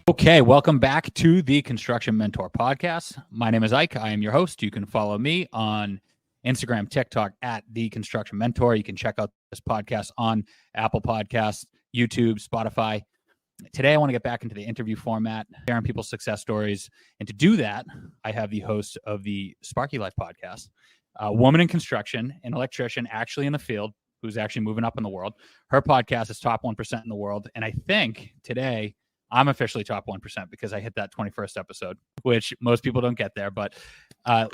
Okay, welcome back to the Construction Mentor Podcast. My name is Ike. I am your host. You can follow me on Instagram, TikTok at the Construction Mentor. You can check out this podcast on Apple Podcasts, YouTube, Spotify. Today, I want to get back into the interview format, sharing people's success stories. And to do that, I have the host of the Sparky Life podcast, a woman in construction, an electrician actually in the field, who's actually moving up in the world. Her podcast is top 1% in the world. And I think today, I'm officially top 1% because I hit that 21st episode, which most people don't get there. But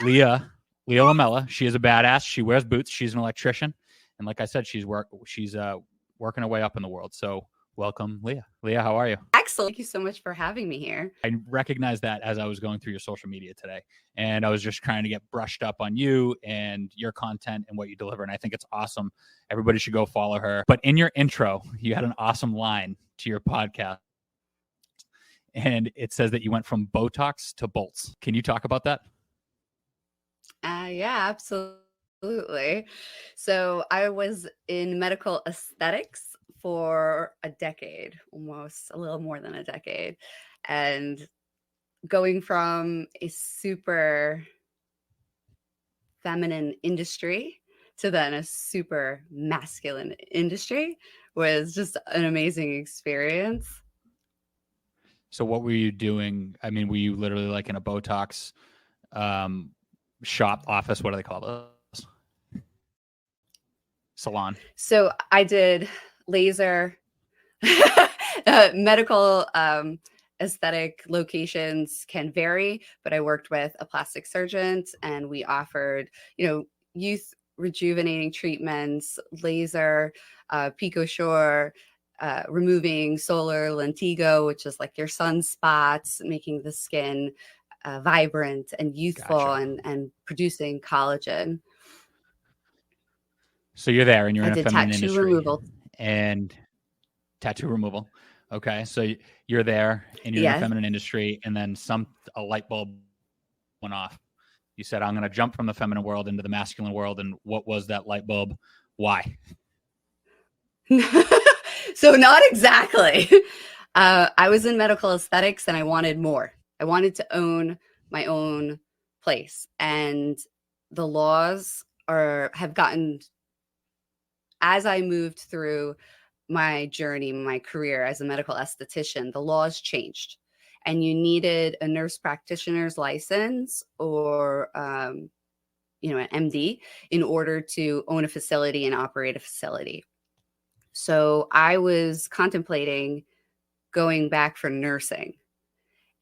Lia Lamela, she is a badass. She wears boots. She's an electrician. And like I said, she's working her way up in the world. So welcome, Lia. Lia, how are you? Excellent. Thank you so much for having me here. I recognized that as I was going through your social media today. And I was just trying to get brushed up on you and your content and what you deliver. And I think it's awesome. Everybody should go follow her. But in your intro, you had an awesome line to your podcast. And it says that you went from Botox to bolts. Can you talk about that? Yeah, absolutely. So I was in medical aesthetics for a decade, almost a little more than a decade. And going from a super feminine industry to then a super masculine industry was just an amazing experience. So what were you doing? I mean, were you literally like in a Botox shop, office? What do they call those? Salon. So I did laser, medical aesthetic locations can vary, but I worked with a plastic surgeon and we offered, youth rejuvenating treatments, laser, PicoSure, removing solar lentigo, which is like your sunspots, making the skin vibrant and youthful. Gotcha. and producing collagen. So you're there and you're I in a did feminine tattoo industry. removal. And tattoo removal. Okay. So you're there and you're in the feminine industry, and then a light bulb went off. You said, I'm going to jump from the feminine world into the masculine world. And what was that light bulb? Why? So not exactly. I was in medical aesthetics and I wanted more. I wanted to own my own place. And the laws have gotten, as I moved through my journey, my career as a medical esthetician, the laws changed. And you needed a nurse practitioner's license or an MD in order to own a facility and operate a facility. So I was contemplating going back for nursing.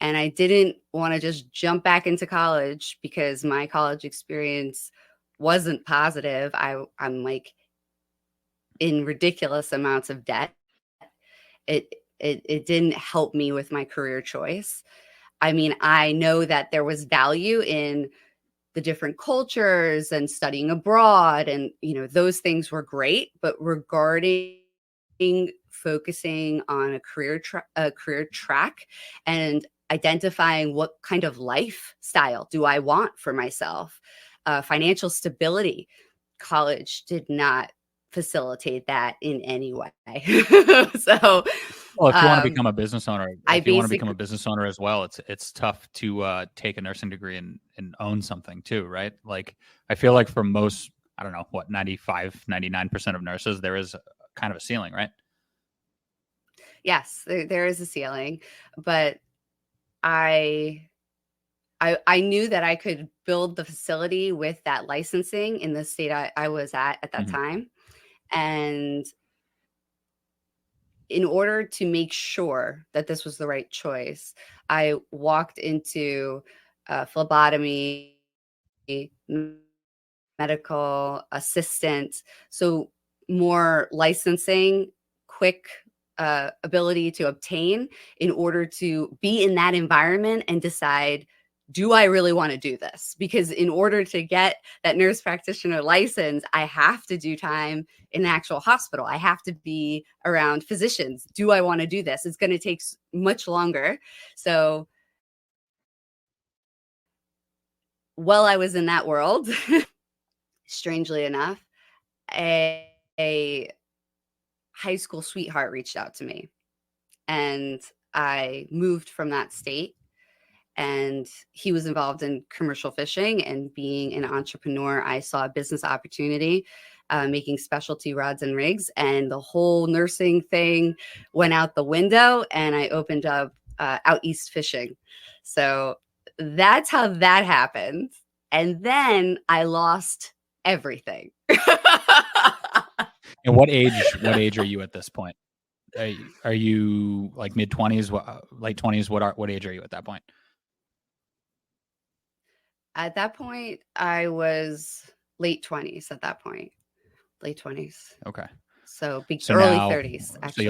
And I didn't want to just jump back into college because my college experience wasn't positive. I'm like in ridiculous amounts of debt. It didn't help me with my career choice. I mean, I know that there was value in the different cultures and studying abroad, and those things were great. But regarding focusing on a career track and identifying what kind of lifestyle do I want for myself, financial stability, college did not facilitate that in any way. So, well, if you want to become a business owner, as well, it's tough to take a nursing degree and own something too, right? Like, I feel like for most, I don't know, 99% of nurses, there is kind of a ceiling, right? Yes, there is a ceiling, but I knew that I could build the facility with that licensing in the state I was at that time. And in order to make sure that this was the right choice, I walked into phlebotomy, medical assistant. So more licensing, quick ability to obtain in order to be in that environment and decide, do I really want to do this? Because in order to get that nurse practitioner license, I have to do time in an actual hospital. I have to be around physicians. Do I want to do this? It's going to take much longer. So while I was in that world, strangely enough, a high school sweetheart reached out to me. And I moved from that state, and he was involved in commercial fishing. And being an entrepreneur, I saw a business opportunity making specialty rods and rigs, and the whole nursing thing went out the window, and I opened up out east fishing. So that's how that happened. And then I lost everything. And what age are you at this point? Are you like mid 20s, late 20s? What age are you at that point? At that point, I was late 20s at that point. Late 20s. Okay. So early now, 30s, actually.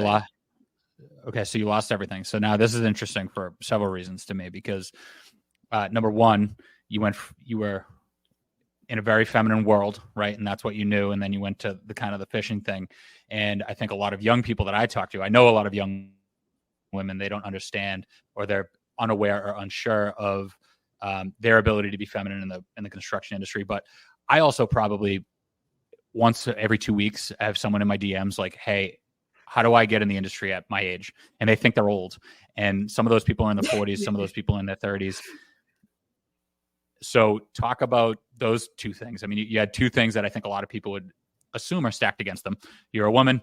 So you lost everything. So now this is interesting for several reasons to me, because number one, you were in a very feminine world, right? And that's what you knew. And then you went to the kind of the fishing thing. And I think a lot of young people that I talk to, I know a lot of young women, they don't understand, or they're unaware or unsure of their ability to be feminine in the construction industry. But I also probably once every 2 weeks, I have someone in my DMs like, hey, how do I get in the industry at my age? And they think they're old. And some of those people are in the 40s, some of those people are in their 30s. So talk about those two things. I mean, you had two things that I think a lot of people would assume are stacked against them. You're a woman,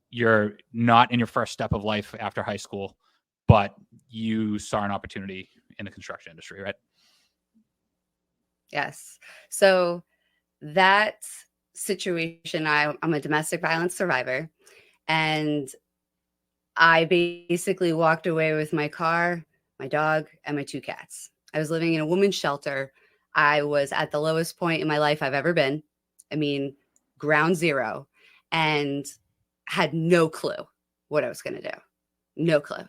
you're not in your first step of life after high school, but you saw an opportunity in the construction industry, right? Yes. So that situation, I'm a domestic violence survivor, and I basically walked away with my car, my dog, and my 2 cats. I was living in a women's shelter. I was at the lowest point in my life I've ever been. I mean, ground zero, and had no clue what I was going to do. No clue.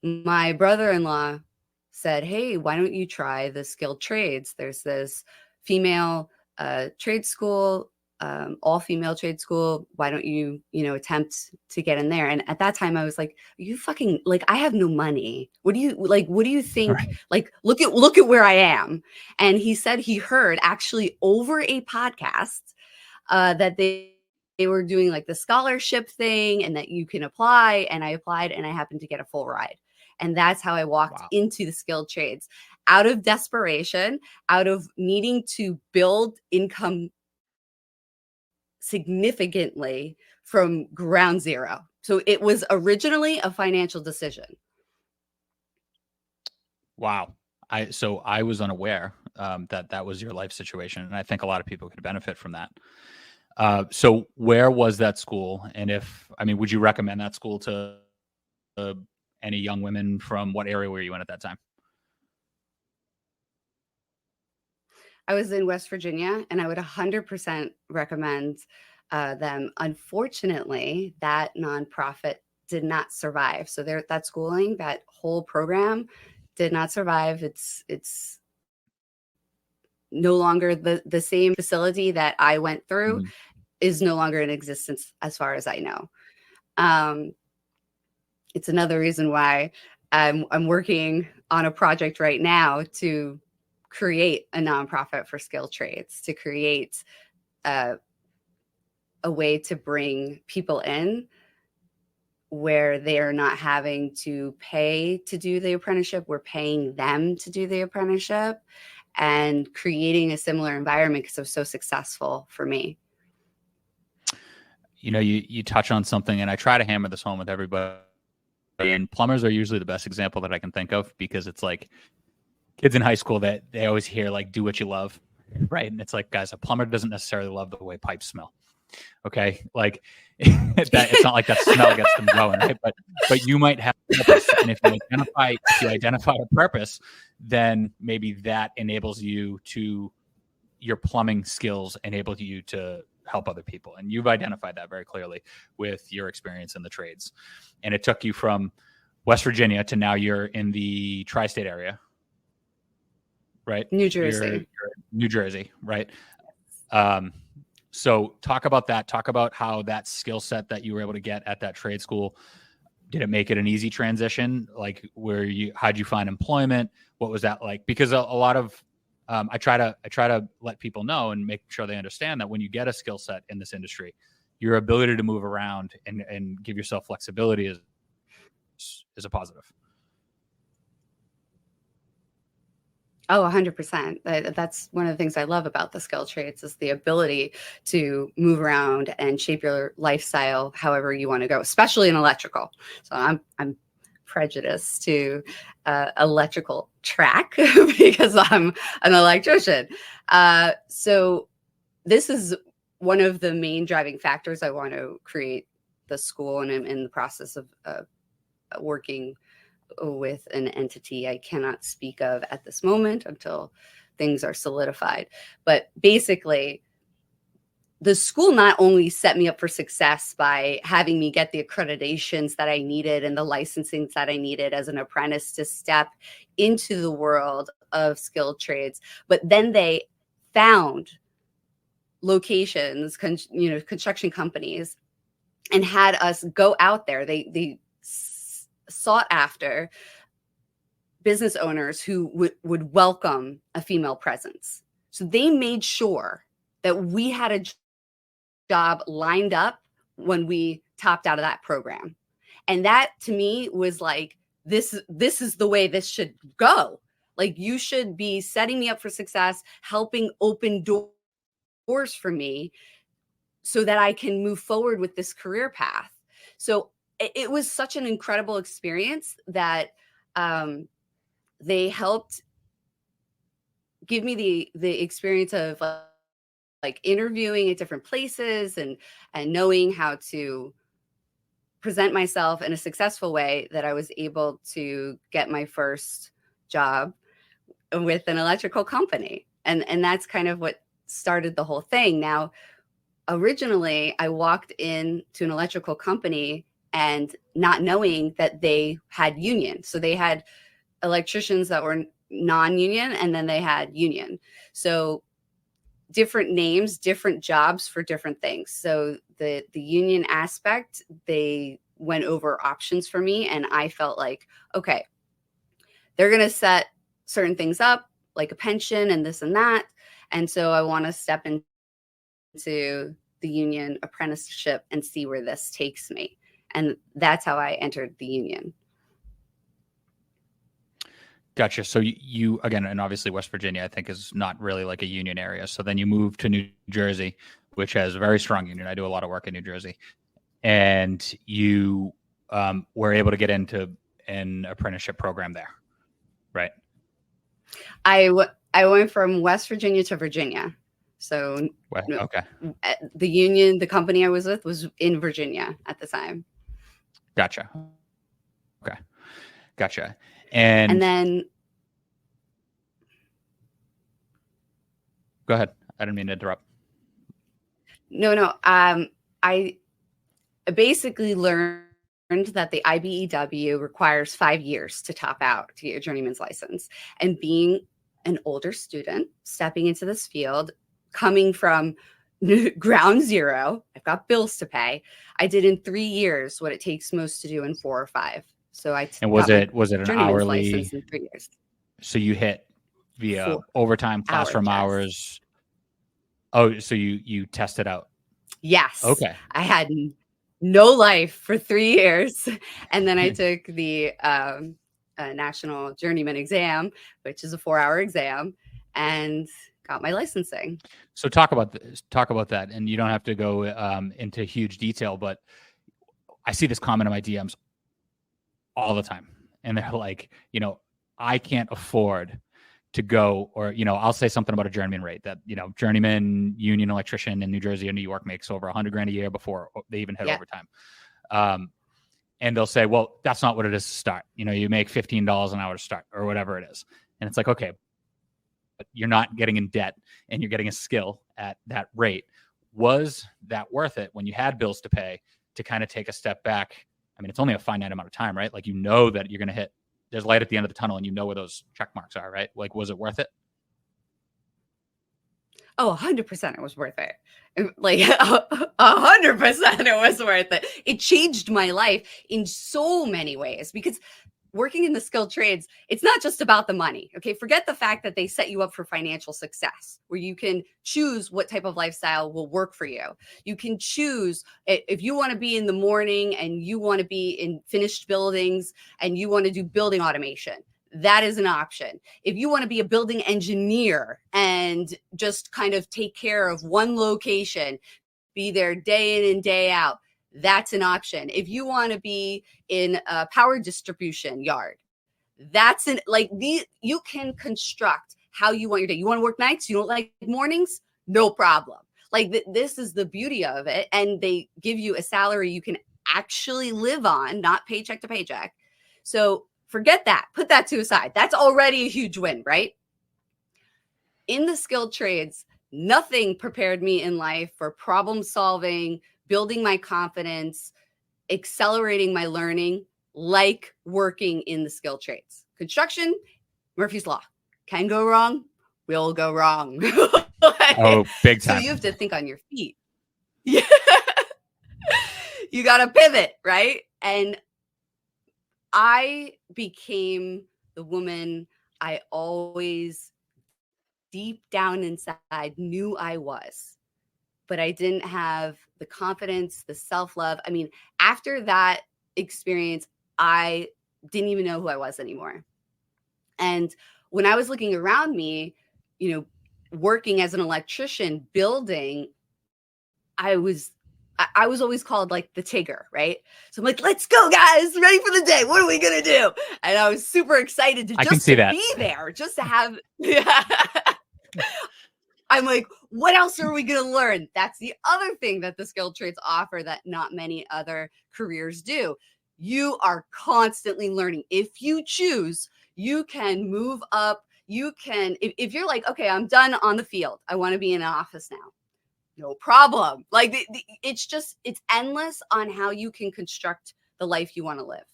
My brother-in-law said, hey, why don't you try the skilled trades? There's this female trade school, all female trade school. Why don't you, attempt to get in there? And at that time I was like, you fucking, like, I have no money. What do you think? Right. Like, look at where I am. And he said he heard actually over a podcast that they were doing like the scholarship thing and that you can apply. And I applied and I happened to get a full ride. And that's how I walked into the skilled trades, out of desperation, out of needing to build income significantly from ground zero. So it was originally a financial decision. Wow. I was unaware that was your life situation. And I think a lot of people could benefit from that. So where was that school? And would you recommend that school to any young women? From what area were you in at that time? I was in West Virginia, and I would 100% recommend them. Unfortunately, that nonprofit did not survive. So that schooling, that whole program did not survive. It's no longer the same facility that I went through is no longer in existence as far as I know. It's another reason why I'm working on a project right now to create a nonprofit for skilled trades, to create a way to bring people in where they are not having to pay to do the apprenticeship. We're paying them to do the apprenticeship, and creating a similar environment because it was so successful for me. You touch on something, and I try to hammer this home with everybody. And plumbers are usually the best example that I can think of, because it's like kids in high school that they always hear like, do what you love. Right. And it's like, guys, a plumber doesn't necessarily love the way pipes smell. Okay. Like it's not like that smell gets them going. Right? But you might have a purpose. And if you identify a purpose, then maybe that enables you to, your plumbing skills enable you to help other people. And you've identified that very clearly with your experience in the trades. And it took you from West Virginia to now you're in the tri-state area, right? New Jersey. You're New Jersey, right? So talk about that. Talk about how that skill set that you were able to get at that trade school, did it make it an easy transition? Like how'd you find employment? What was that like? Because a lot of, I try to let people know and make sure they understand that when you get a skill set in this industry, your ability to move around and give yourself flexibility is is a positive. Oh, 100%. That's one of the things I love about the skilled trades is the ability to move around and shape your lifestyle however you want to go, especially in electrical. So I'm prejudiced to electrical track because I'm an electrician. So this is one of the main driving factors. I want to create the school, and I'm in the process of working with an entity I cannot speak of at this moment until things are solidified. But basically, the school not only set me up for success by having me get the accreditations that I needed and the licensing that I needed as an apprentice to step into the world of skilled trades, but then they found locations, construction companies, and had us go out there. They sought after business owners who would welcome a female presence. So they made sure that we had a job lined up when we topped out of that program. And that to me was like, this is the way this should go. Like, you should be setting me up for success, helping open doors for me so that I can move forward with this career path. So it was such an incredible experience that they helped give me the experience of like interviewing at different places and knowing how to present myself in a successful way, that I was able to get my first job with an electrical company. And that's kind of what started the whole thing. Now, originally, I walked into an electrical company and not knowing that they had union. So they had electricians that were non-union, and then they had union. So different names, different jobs for different things. So the union aspect, they went over options for me, and I felt like, okay, they're going to set certain things up like a pension and this and that. And so I want to step into the union apprenticeship and see where this takes me. And that's how I entered the union. Gotcha. So you again, and obviously West Virginia, I think, is not really like a union area. So then you moved to New Jersey, which has a very strong union. I do a lot of work in New Jersey, and you were able to get into an apprenticeship program there, right? I went from West Virginia to Virginia. So okay, the union, the company I was with, was in Virginia at the time. Gotcha. Okay, gotcha. And then go ahead. I didn't mean to interrupt. No. I basically learned that the IBEW requires 5 years to top out to get your journeyman's license. And being an older student, stepping into this field, coming from ground zero, I've got bills to pay. I did in 3 years what it takes most to do in 4 or 5. So was it an hourly license in 3 years? So you hit via overtime, classroom hours. Oh, so you tested out? Yes. Okay. I had no life for 3 years, and then I took the national journeyman exam, which is a 4-hour exam, and got my licensing. So talk about that, and you don't have to go into huge detail, but I see this comment in my DMs all the time, and they're like, I can't afford to go, or I'll say something about a journeyman rate that journeyman union electrician in New Jersey and New York makes over $100,000 a year before they even hit overtime. And they'll say, well, that's not what it is to start. You make $15 an hour to start, or whatever it is. And it's like, okay, but you're not getting in debt and you're getting a skill at that rate. Was that worth it when you had bills to pay to kind of take a step back? I mean, it's only a finite amount of time, right? Like, that you're going to hit, there's light at the end of the tunnel, and where those check marks are, right? Like, was it worth it? Oh, 100% it was worth it. Like 100% it was worth it. It changed my life in so many ways, because working in the skilled trades, it's not just about the money. Okay. Forget the fact that they set you up for financial success, where you can choose what type of lifestyle will work for you. You can choose if you want to be in the morning and you want to be in finished buildings and you want to do building automation. That is an option. If you want to be a building engineer and just kind of take care of one location, be there day in and day out, that's an option. If you want to be in a power distribution yard, that's you can construct how you want your day. You want to work nights? You don't like mornings? No problem. This is the beauty of it. And they give you a salary you can actually live on, not paycheck to paycheck. So forget that. Put that to the side. That's already a huge win, right? In the skilled trades, nothing prepared me in life for problem solving, building my confidence, accelerating my learning, like working in the skilled trades. Construction, Murphy's Law. Can go wrong, will go wrong. Oh, big time. So you have to think on your feet. Yeah. You got to pivot, right? And I became the woman I always deep down inside knew I was, but I didn't have the confidence, the self-love. I mean, after that experience, I didn't even know who I was anymore. And when I was looking around me, working as an electrician, building, I was always called like the Tigger, right? So I'm like, let's go, guys, ready for the day. What are we going to do? And I was super excited to just be there, just to have, I'm like, what else are we going to learn? That's the other thing that the skilled trades offer that not many other careers do. You are constantly learning. If you choose, you can move up. You can, if you're like, okay, I'm done on the field. I want to be in an office now. No problem. It's endless on how you can construct the life you want to live.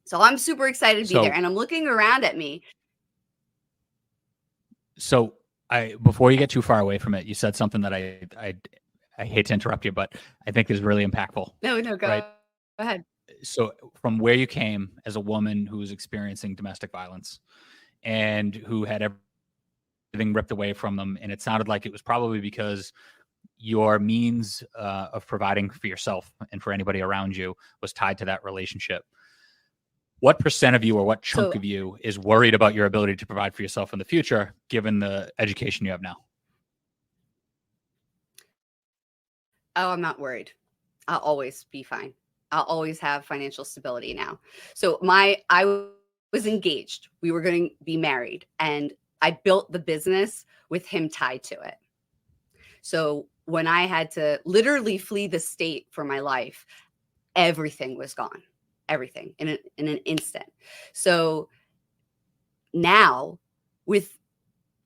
So I'm super excited to be there. And I'm looking around at me. So before you get too far away from it, you said something that I hate to interrupt you, but I think is really impactful. No, go ahead. So from where you came as a woman who was experiencing domestic violence and who had everything ripped away from them, and it sounded like it was probably because your means of providing for yourself and for anybody around you was tied to that relationship. What percent of you or what chunk of you is worried about your ability to provide for yourself in the future, given the education you have now? Oh, I'm not worried. I'll always be fine. I'll always have financial stability now. So I was engaged. We were going to be married, and I built the business with him tied to it. So when I had to literally flee the state for my life, everything was gone. Everything in an instant. So now, with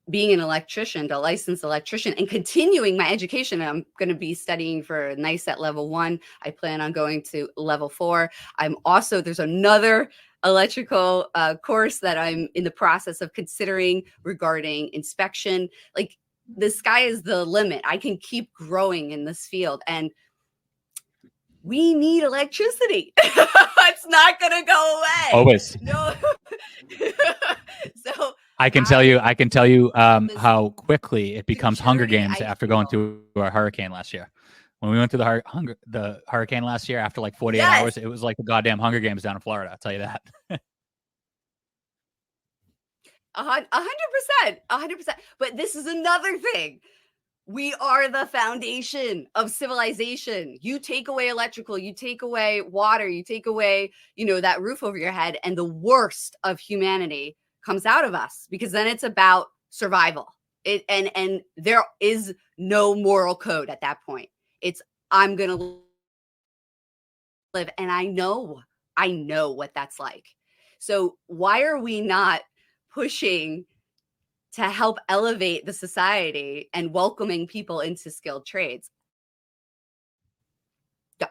being an electrician, a licensed electrician, and continuing my education, I'm going to be studying for NICE at level 1. I plan on going to level 4. There's another electrical course that I'm in the process of considering regarding inspection. Like, the sky is the limit. I can keep growing in this field, and we need electricity. It's not going to go away. Always. No. So I can tell you how quickly it becomes Hunger Games after going through a hurricane last year. When we went through the hurricane last year, after like 48 hours, it was like the goddamn Hunger Games down in Florida. I'll tell you that. 100%. But this is another thing. We are the foundation of civilization. You take away electrical, you take away water, you take away, that roof over your head, and the worst of humanity comes out of us, because then it's about survival. And there is no moral code at that point. It's, I'm going to live, and I know what that's like. So why are we not pushing to help elevate the society and welcoming people into skilled trades?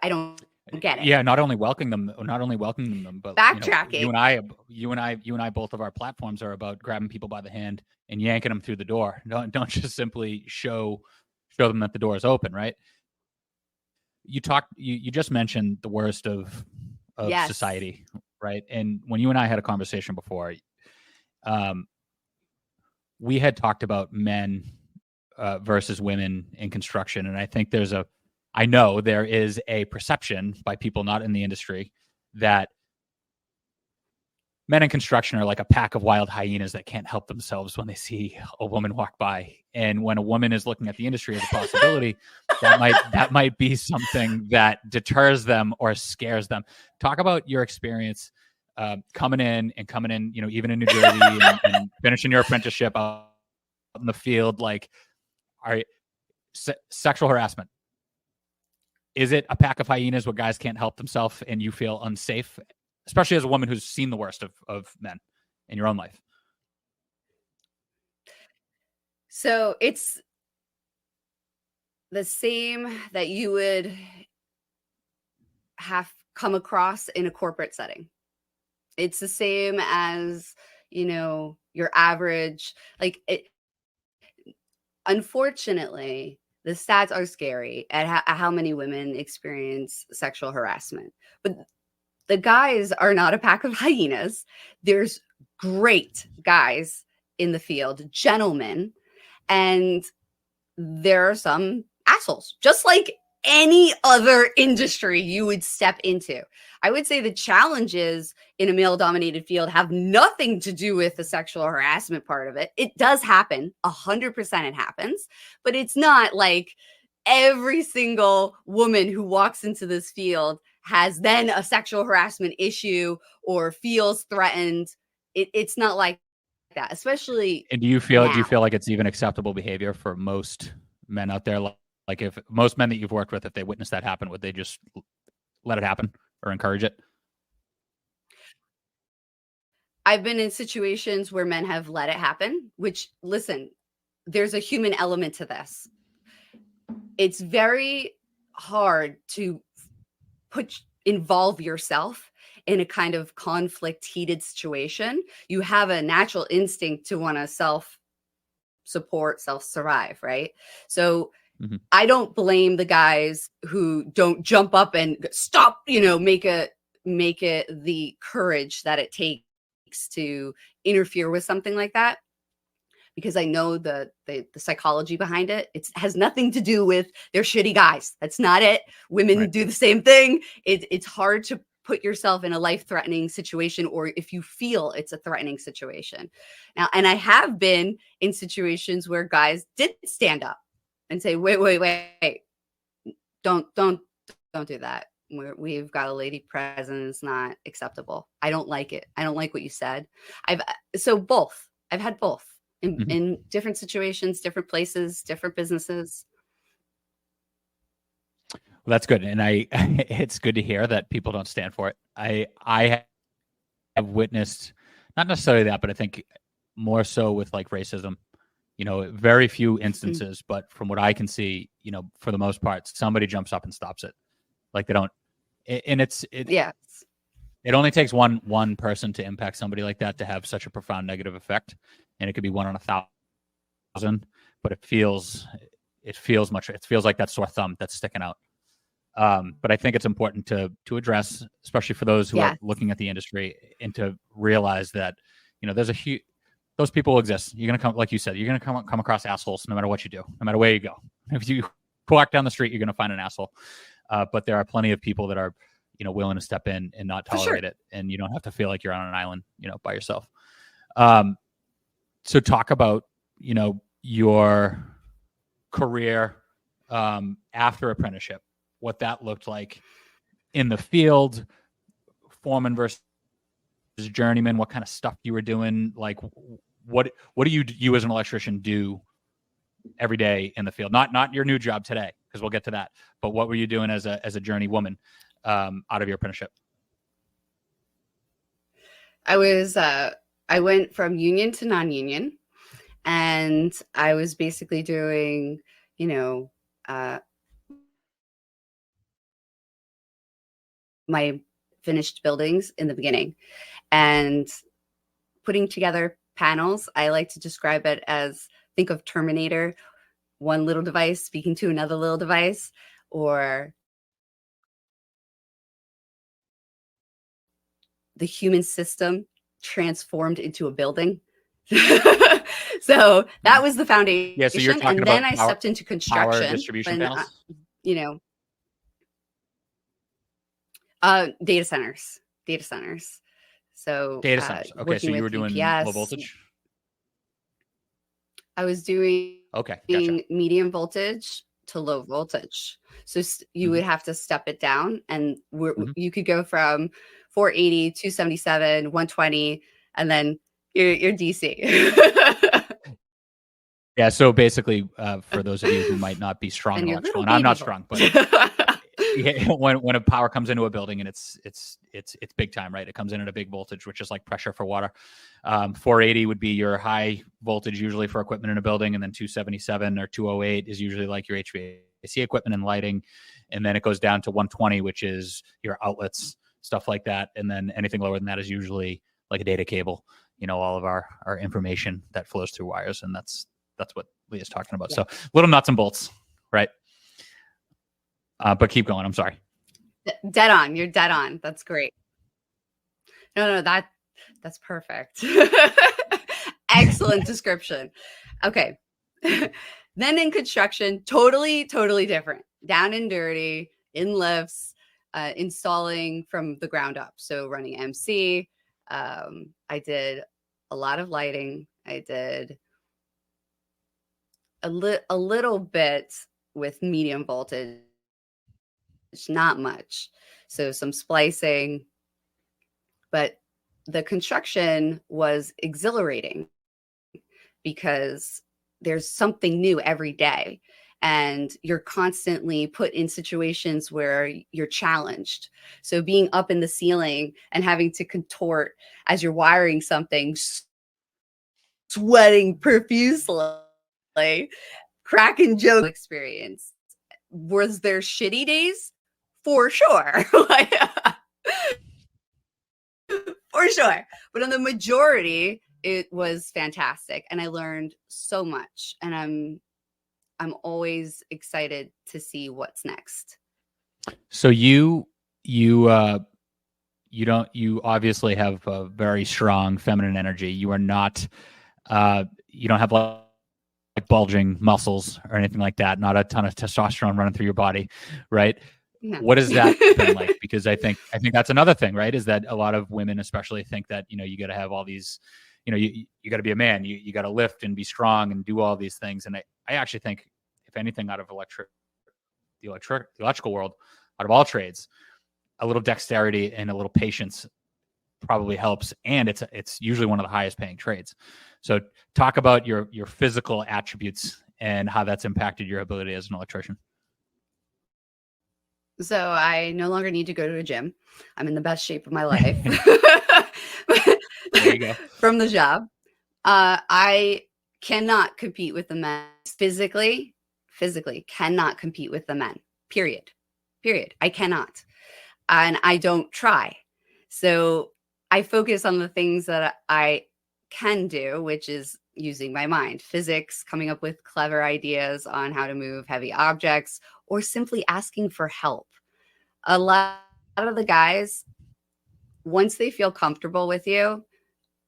I don't get it. Yeah, not only welcoming them, but backtracking. You and I, both of our platforms are about grabbing people by the hand and yanking them through the door. Don't just simply show them that the door is open, right? You just mentioned the worst of Yes. society, right? And when you and I had a conversation before, um, we had talked about men versus women in construction, and I know there is a perception by people not in the industry that men in construction are like a pack of wild hyenas that can't help themselves when they see a woman walk by. And when a woman is looking at the industry as a possibility, that might be something that deters them or scares them. Talk about your experience coming in, even in New Jersey and finishing your apprenticeship out in the field. Like, sexual harassment. Is it a pack of hyenas where guys can't help themselves and you feel unsafe, especially as a woman who's seen the worst of men in your own life? So it's the same that you would have come across in a corporate setting. It's the same as, your average, unfortunately, the stats are scary at how many women experience sexual harassment. But the guys are not a pack of hyenas. There's great guys in the field, gentlemen, and there are some assholes, just like any other industry you would step into. I would say the challenges in a male-dominated field have nothing to do with the sexual harassment part of it. It does happen. 100% it happens. But it's not like every single woman who walks into this field has then a sexual harassment issue or feels threatened. It's not like that, especially And do you feel now. like it's even acceptable behavior for most men out there? Like, if most men that you've worked with, if they witness that happen, would they just let it happen or encourage it? I've been in situations where men have let it happen, which, listen, there's a human element to this. It's very hard to involve yourself in a kind of conflict, heated situation. You have a natural instinct to want to self-support, self-survive, right? So I don't blame the guys who don't jump up and stop, make it the courage that it takes to interfere with something like that, because I know the psychology behind it. It has nothing to do with they're shitty guys. That's not it. Women do the same thing. It's hard to put yourself in a life-threatening situation, or if you feel it's a threatening situation. Now, and I have been in situations where guys did stand up and say, wait, don't do that. We've got a lady present. It's not acceptable. I don't like it. I don't like what you said. I've had both in different situations, different places, different businesses. Well, that's good. And it's good to hear that people don't stand for it. I have witnessed, not necessarily that, but I think more so with like racism, very few instances, but from what I can see, for the most part, somebody jumps up and stops it. Like, they don't, and Yes. It only takes one person to impact somebody like that to have such a profound negative effect. And it could be 1 on 1,000, but it feels like that sore thumb that's sticking out. But I think it's important to address, especially for those who are looking at the industry, and to realize that, there's those people will exist. You're going to come, like you said, you're going to come across assholes no matter what you do, no matter where you go. If you walk down the street, you're going to find an asshole. But there are plenty of people that are, willing to step in and not tolerate it. And you don't have to feel like you're on an island, by yourself. So talk about, your career after apprenticeship, what that looked like in the field, foreman versus journeyman, what kind of stuff you were doing. Like, what do you as an electrician do every day in the field? Not your new job today, because we'll get to that, but what were you doing as a journey woman out of your apprenticeship? I went from union to non-union, and I was basically doing, my finished buildings in the beginning and putting together panels. I like to describe it as, think of Terminator, one little device speaking to another little device, or the human system transformed into a building. So that was the foundation. Yeah. So you're talking And then about I stepped into power construction distribution when, panels. you know, data centers. So Data centers. Okay. So working you were with doing low UPS, voltage. I was doing Okay. Gotcha. medium voltage to low voltage. So you Mhm. would have to step it down, and Mhm. you could go from 480, 277, 120, and then you're DC. Yeah. So basically, for those of you who might not be strong And in your electrical, little and I'm baby not volt. strong, but yeah, when a power comes into a building and it's big time, right? It comes in at a big voltage, which is like pressure for water. 480 would be your high voltage usually for equipment in a building, and then 277 or 208 is usually like your HVAC equipment and lighting, and then it goes down to 120, which is your outlets, stuff like that, and then anything lower than that is usually like a data cable. All of our information that flows through wires, and that's what Leah's talking about. Yeah. So little nuts and bolts, right? But keep going. I'm sorry. Dead on. You're dead on. That's great. No, that's perfect. Excellent description. Okay. Then in construction, totally different. Down and dirty, in lifts, installing from the ground up. So running MC. I did a lot of lighting. I did a little bit with medium voltage, not much. So some splicing, but the construction was exhilarating because there's something new every day, and you're constantly put in situations where you're challenged. So being up in the ceiling and having to contort as you're wiring something, sweating profusely, cracking joke experience. Was there shitty days? For sure. For sure. But on the majority, it was fantastic, and I learned so much, and I'm always excited to see what's next. So you obviously have a very strong feminine energy. You are not you don't have like bulging muscles or anything like that. Not a ton of testosterone running through your body, right? No. What has that been like? Because I think that's another thing, right? Is that a lot of women especially think that, you got to have all these, you got to be a man, you got to lift and be strong and do all these things. And I actually think, if anything, out of the electrical world, out of all trades, a little dexterity and a little patience probably helps, and it's usually one of the highest paying trades. So talk about your physical attributes and how that's impacted your ability as an electrician. So I no longer need to go to a gym. I'm in the best shape of my life. There you go. From the job. I cannot compete with the men physically cannot compete with the men. Period. I cannot. And I don't try. So I focus on the things that I can do, which is using my mind, physics, coming up with clever ideas on how to move heavy objects, or simply asking for help. A lot of the guys, once they feel comfortable with you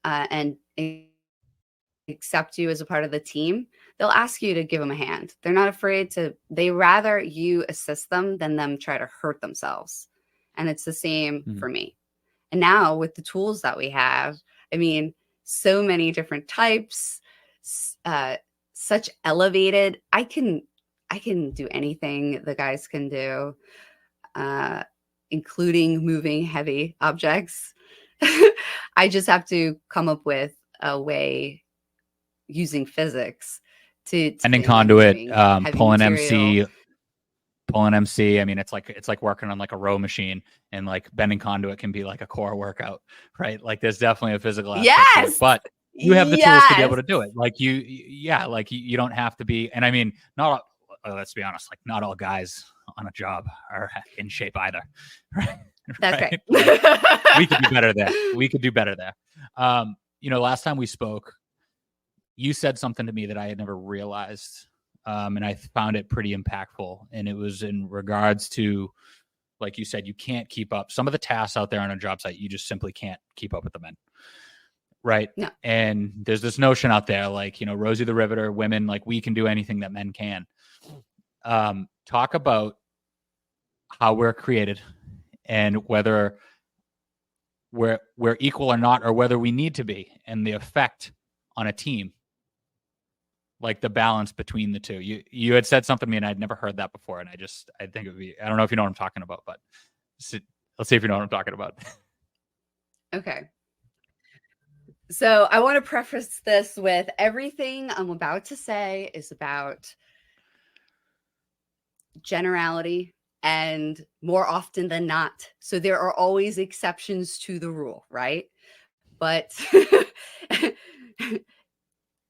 and accept you as a part of the team, they'll ask you to give them a hand. They're not afraid to, they rather you assist them than them try to hurt themselves. And it's the same for me. And now with the tools that we have, I mean, so many different types, such elevated, I can do anything the guys can do, including moving heavy objects. I just have to come up with a way using physics to bending conduit, pulling material. MC. I mean, it's like working on like a row machine, and like bending conduit can be like a core workout, right? Like there's definitely a physical aspect to it, but you have the tools to be able to do it. Like you don't have to be. And I mean, let's be honest, like not all guys on a job are in shape either, right? That's right. Like, we could do better there. Last time we spoke, you said something to me that I had never realized, and I found it pretty impactful. And it was in regards to like you said, you can't keep up. Some of the tasks out there on a job site, you just simply can't keep up with the men. Right. No. And there's this notion out there, like, Rosie the Riveter, women, like we can do anything that men can. Talk about how we're created and whether we're equal or not, or whether we need to be, and the effect on a team, like the balance between the two. You had said something to me and I'd never heard that before. And I think it would be, I don't know if you know what I'm talking about, but let's see if you know what I'm talking about. Okay. So I want to preface this with everything I'm about to say is about generality and more often than not. So there are always exceptions to the rule, right? But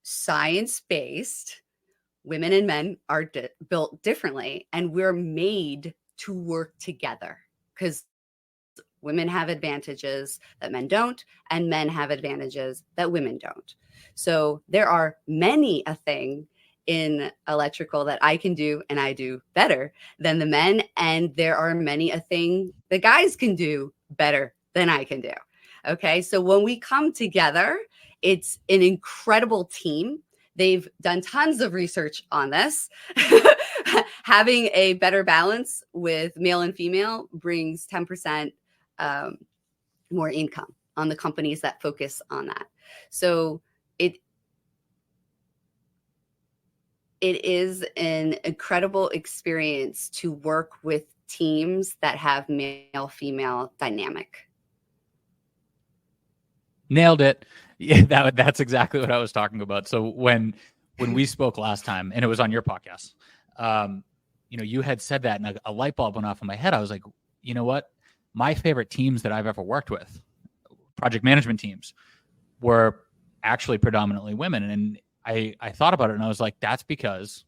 science-based, women and men are built differently, and we're made to work together because women have advantages that men don't, and men have advantages that women don't. So there are many a thing in electrical that I can do and I do better than the men. And there are many a thing the guys can do better than I can do. Okay. So when we come together, it's an incredible team. They've done tons of research on this. Having a better balance with male and female brings 10% more income on the companies that focus on that. So it is an incredible experience to work with teams that have male-female dynamic. Nailed it. Yeah, that's exactly what I was talking about. So when we spoke last time, and it was on your podcast, you had said that, and a light bulb went off in my head. I was like, you know what? My favorite teams that I've ever worked with, project management teams, were actually predominantly women. And I thought about it and I was like, that's because,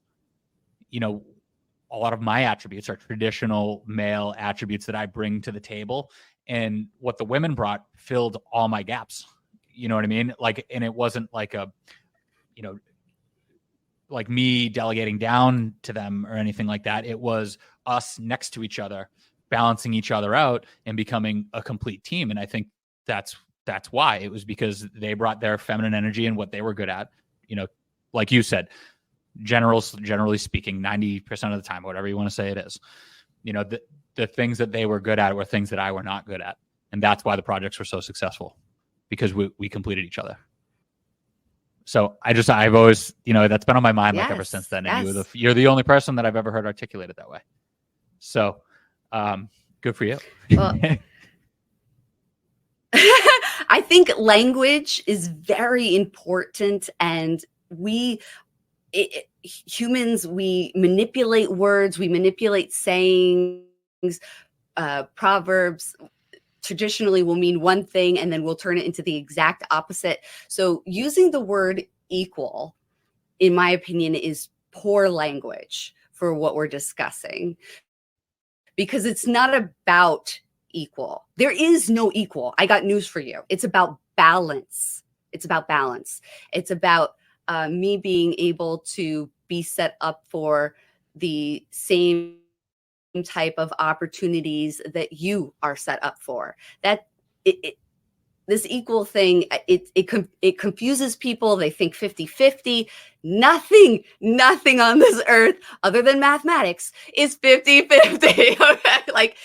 a lot of my attributes are traditional male attributes that I bring to the table. And what the women brought filled all my gaps. You know what I mean? Like, and it wasn't like like me delegating down to them or anything like that. It was us next to each other, balancing each other out and becoming a complete team. And I think that's why. It was because they brought their feminine energy and what they were good at, like you said, generally speaking, 90% of the time, whatever you want to say it is, the things that they were good at were things that I were not good at. And that's why the projects were so successful, because we completed each other. So I've always, that's been on my mind, like ever since then. And you're the only person that I've ever heard articulate it that way. So, good for you. Well, I think language is very important, and humans, we manipulate words, we manipulate sayings, proverbs traditionally will mean one thing and then we'll turn it into the exact opposite. So using the word equal, in my opinion, is poor language for what we're discussing, because it's not about equal. There is no equal. I got news for you. It's about balance. It's about balance. It's about me being able to be set up for the same type of opportunities that you are set up for. That this equal thing, it confuses people. They think 50-50. Nothing on this earth other than mathematics is 50-50. Okay? Like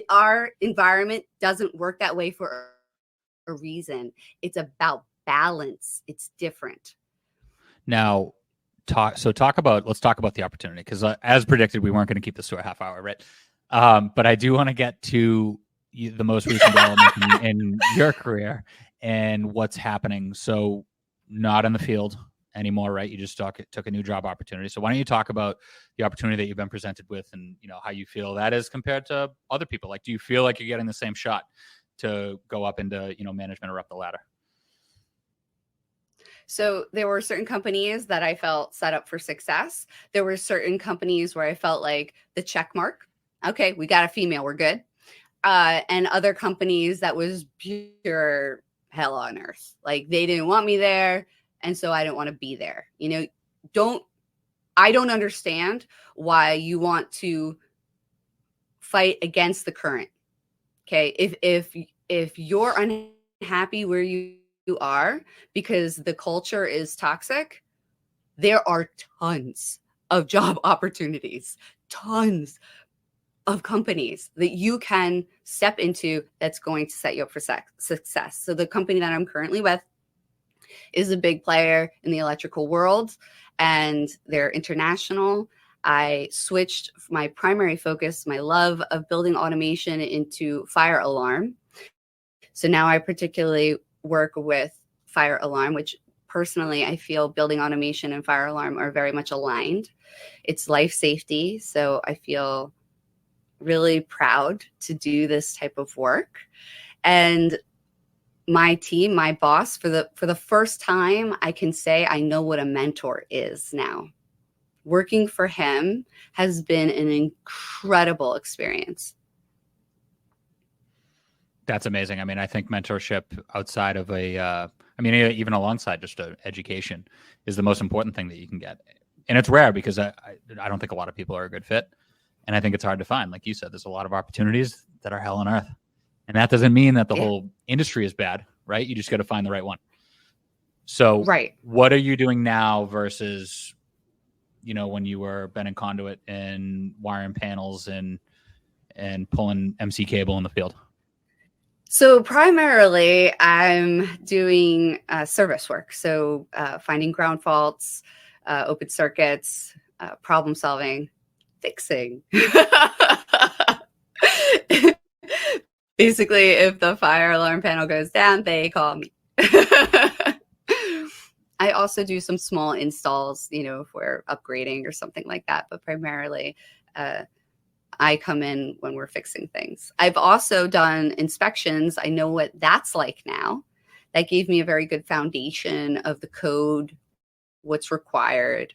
our environment doesn't work that way for a reason. It's about balance. It's different. Now, let's talk about the opportunity, because as predicted, we weren't going to keep this to a half hour, right? But I do want to get to the most recent development in your career and what's happening. So, not in the field anymore, right? You just took a new job opportunity. So why don't you talk about the opportunity that you've been presented with, and how you feel that is compared to other people? Like, do you feel like you're getting the same shot to go up into management or up the ladder? So there were certain companies that I felt set up for success. There were certain companies where I felt like the check mark. Okay, we got a female, we're good. And other companies that was pure hell on earth. Like, they didn't want me there, and so I didn't want to be there. I don't understand why you want to fight against the current. Okay. If you're unhappy where you are because the culture is toxic, there are tons of job opportunities, tons of companies that you can step into that's going to set you up for success. So the company that I'm currently with is a big player in the electrical world, and they're international. I switched my primary focus, my love of building automation, into fire alarm. So now I particularly work with fire alarm, which personally I feel building automation and fire alarm are very much aligned. It's life safety. So I feel really proud to do this type of work. And my team, my boss, for the first time, I can say I know what a mentor is now. Working for him has been an incredible experience. That's amazing. I mean, I think mentorship outside of even alongside just education is the most important thing that you can get. And it's rare because I don't think a lot of people are a good fit. And I think it's hard to find. Like you said, there's a lot of opportunities that are hell on earth. And that doesn't mean that the whole industry is bad, right? You just got to find the right one. So what are you doing now versus, when you were bending conduit and wiring panels and pulling MC cable in the field? So primarily I'm doing service work. So finding ground faults, open circuits, problem solving, fixing. Basically, if the fire alarm panel goes down, they call me. I also do some small installs, if we're upgrading or something like that. But primarily, I come in when we're fixing things. I've also done inspections. I know what that's like now. That gave me a very good foundation of the code, what's required,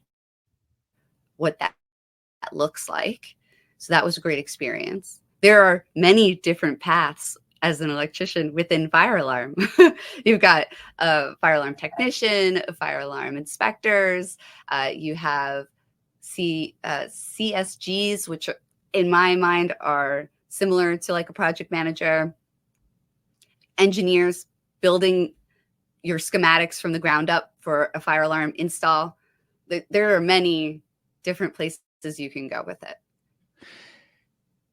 what that looks like. So that was a great experience. There are many different paths as an electrician within fire alarm. You've got a fire alarm technician, fire alarm inspectors. You have CSGs, which are, in my mind, are similar to like a project manager. Engineers building your schematics from the ground up for a fire alarm install. There are many different places you can go with it.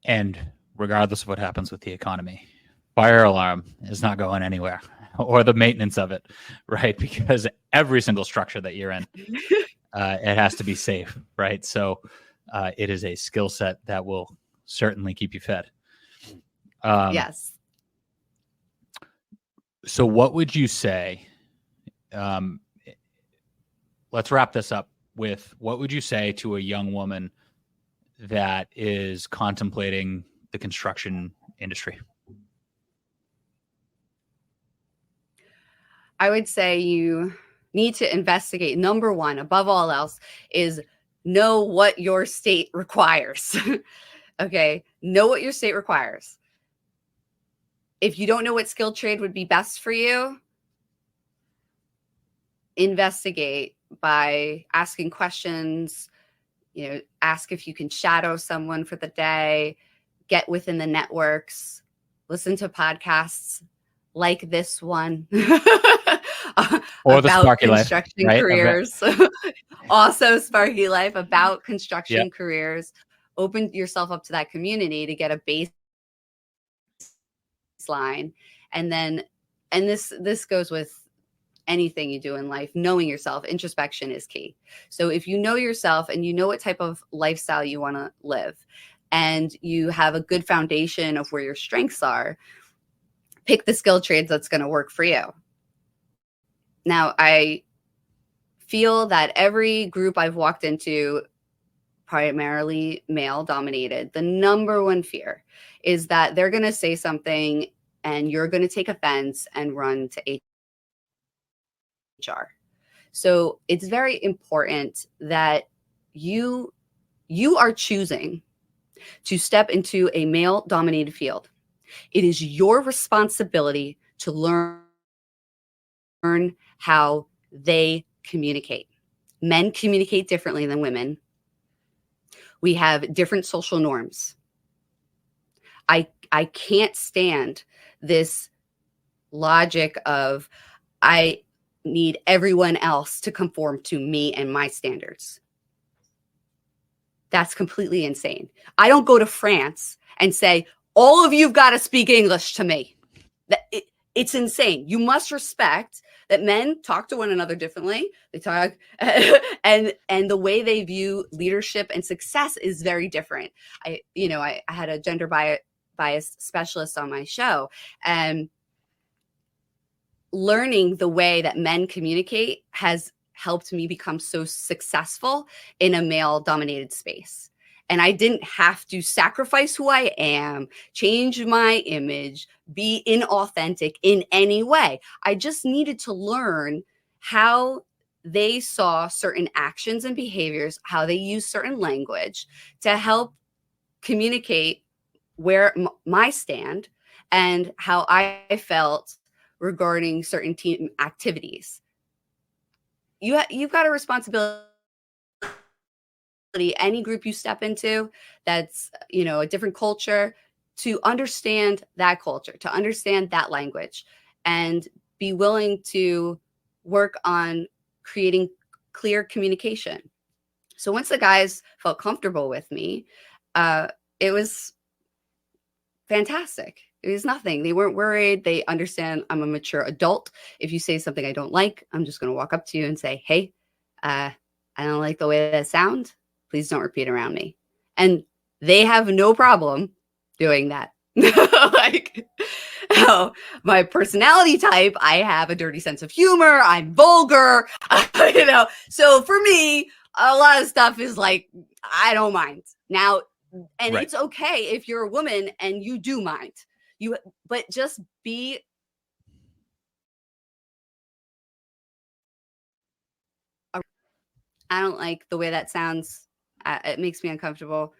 And regardless of what happens with the economy, fire alarm is not going anywhere, or the maintenance of it, right? Because every single structure that you're in, it has to be safe, right? So it is a skill set that will certainly keep you fed. Yes. So what would you say, let's wrap this up with, what would you say to a young woman that is contemplating the construction industry? I would say you need to investigate. Number one, above all else, is know what your state requires. Okay. Know what your state requires. If you don't know what skilled trade would be best for you, investigate by asking questions. Ask if you can shadow someone for the day, get within the networks, listen to podcasts like this one. Or the Sparky Life, construction right? careers. Also Sparky Life, about construction careers. Open yourself up to that community to get a baseline. And this goes with anything you do in life. Knowing yourself, introspection is key. So if you know yourself and you know what type of lifestyle you want to live, and you have a good foundation of where your strengths are, pick the skill trades that's going to work for you. Now, I feel that every group I've walked into, primarily male dominated, the number one fear is that they're going to say something and you're going to take offense and run to HR. So it's very important that you are choosing to step into a male dominated field. It is your responsibility to learn how they communicate. Men communicate differently than women. We have different social norms. I can't stand this logic of I need everyone else to conform to me and my standards. That's completely insane. I don't go to France and say, all of you've got to speak English to me. It's insane. You must respect that men talk to one another differently. They talk, and the way they view leadership and success is very different. I had a gender bias specialist on my show, and learning the way that men communicate has helped me become so successful in a male-dominated space. And I didn't have to sacrifice who I am, change my image, be inauthentic in any way. I just needed to learn how they saw certain actions and behaviors, how they use certain language to help communicate where my stand and how I felt regarding certain team activities. You've got a responsibility, any group you step into that's, a different culture, to understand that culture, to understand that language, and be willing to work on creating clear communication. So once the guys felt comfortable with me, it was fantastic. It was nothing. They weren't worried. They understand I'm a mature adult. If you say something I don't like, I'm just going to walk up to you and say, hey, I don't like the way that sounds. Please don't repeat around me. And they have no problem doing that. Like, my personality type, I have a dirty sense of humor. I'm vulgar, So for me, a lot of stuff is like, I don't mind. Now, and It's okay if you're a woman and you do mind. But just be I don't like the way that sounds. It makes me uncomfortable.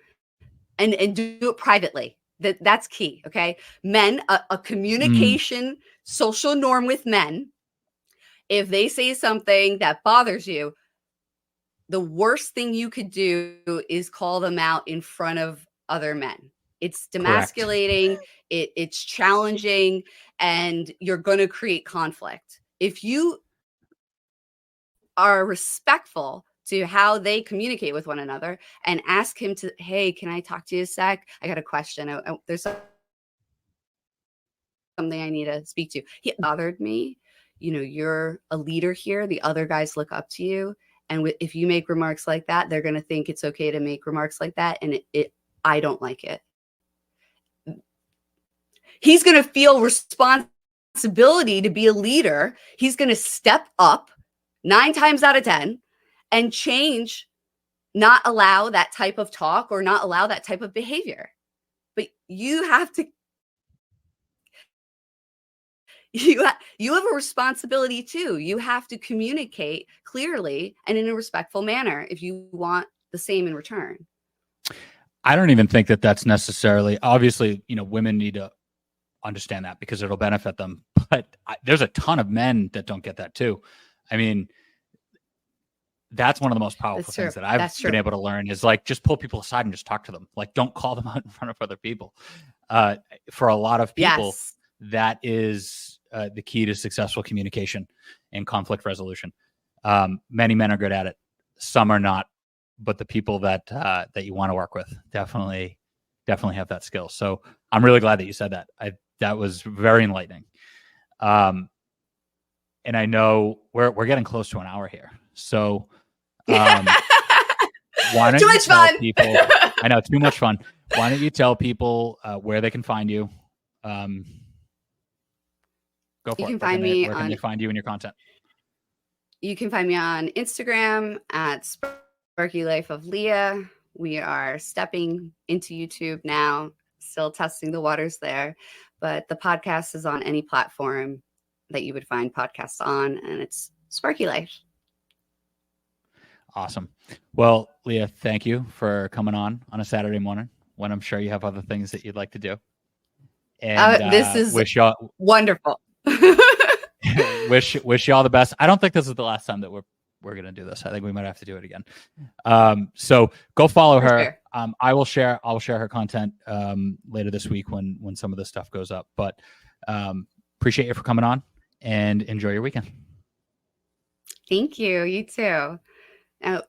And do it privately. That's key. Okay. Men, a communication social norm with men. If they say something that bothers you, the worst thing you could do is call them out in front of other men. It's demasculating, it's challenging, and you're going to create conflict. If you are respectful to how they communicate with one another and ask him to, hey, can I talk to you a sec? I got a question. There's something I need to speak to. He bothered me. You're a leader here. The other guys look up to you. And if you make remarks like that, they're going to think it's okay to make remarks like that. And I don't like it. He's going to feel responsibility to be a leader. He's going to step up 9 times out of 10 and change, not allow that type of talk or not allow that type of behavior. But you have to, you have a responsibility too. You have to communicate clearly and in a respectful manner if you want the same in return. I don't even think that that's necessarily, obviously, women need to understand that because it'll benefit them. But there's a ton of men that don't get that too. I mean, that's one of the most powerful things that I've been able to learn is like, just pull people aside and just talk to them. Like, don't call them out in front of other people. For a lot of people, that is the key to successful communication and conflict resolution. Many men are good at it. Some are not, but the people that you want to work with definitely have that skill. So I'm really glad that you said that. That was very enlightening. And I know we're getting close to an hour here. So why don't too much fun. People, I know, too much fun. Why don't you tell people where they can find you? Go for it. You can find me where can they find you and your content? You can find me on Instagram at Sparky Life of Lia. We are stepping into YouTube now, still testing the waters there. But the podcast is on any platform that you would find podcasts on, and it's Sparky Life. Awesome. Well, Lia, thank you for coming on a Saturday morning when I'm sure you have other things that you'd like to do. And this is wonderful. wish you all the best. I don't think this is the last time that we're we're gonna do this. I think we might have to do it again. So go follow her. Sure. I'll share her content later this week when some of this stuff goes up. But appreciate you for coming on, and enjoy your weekend. Thank you. You too. Now,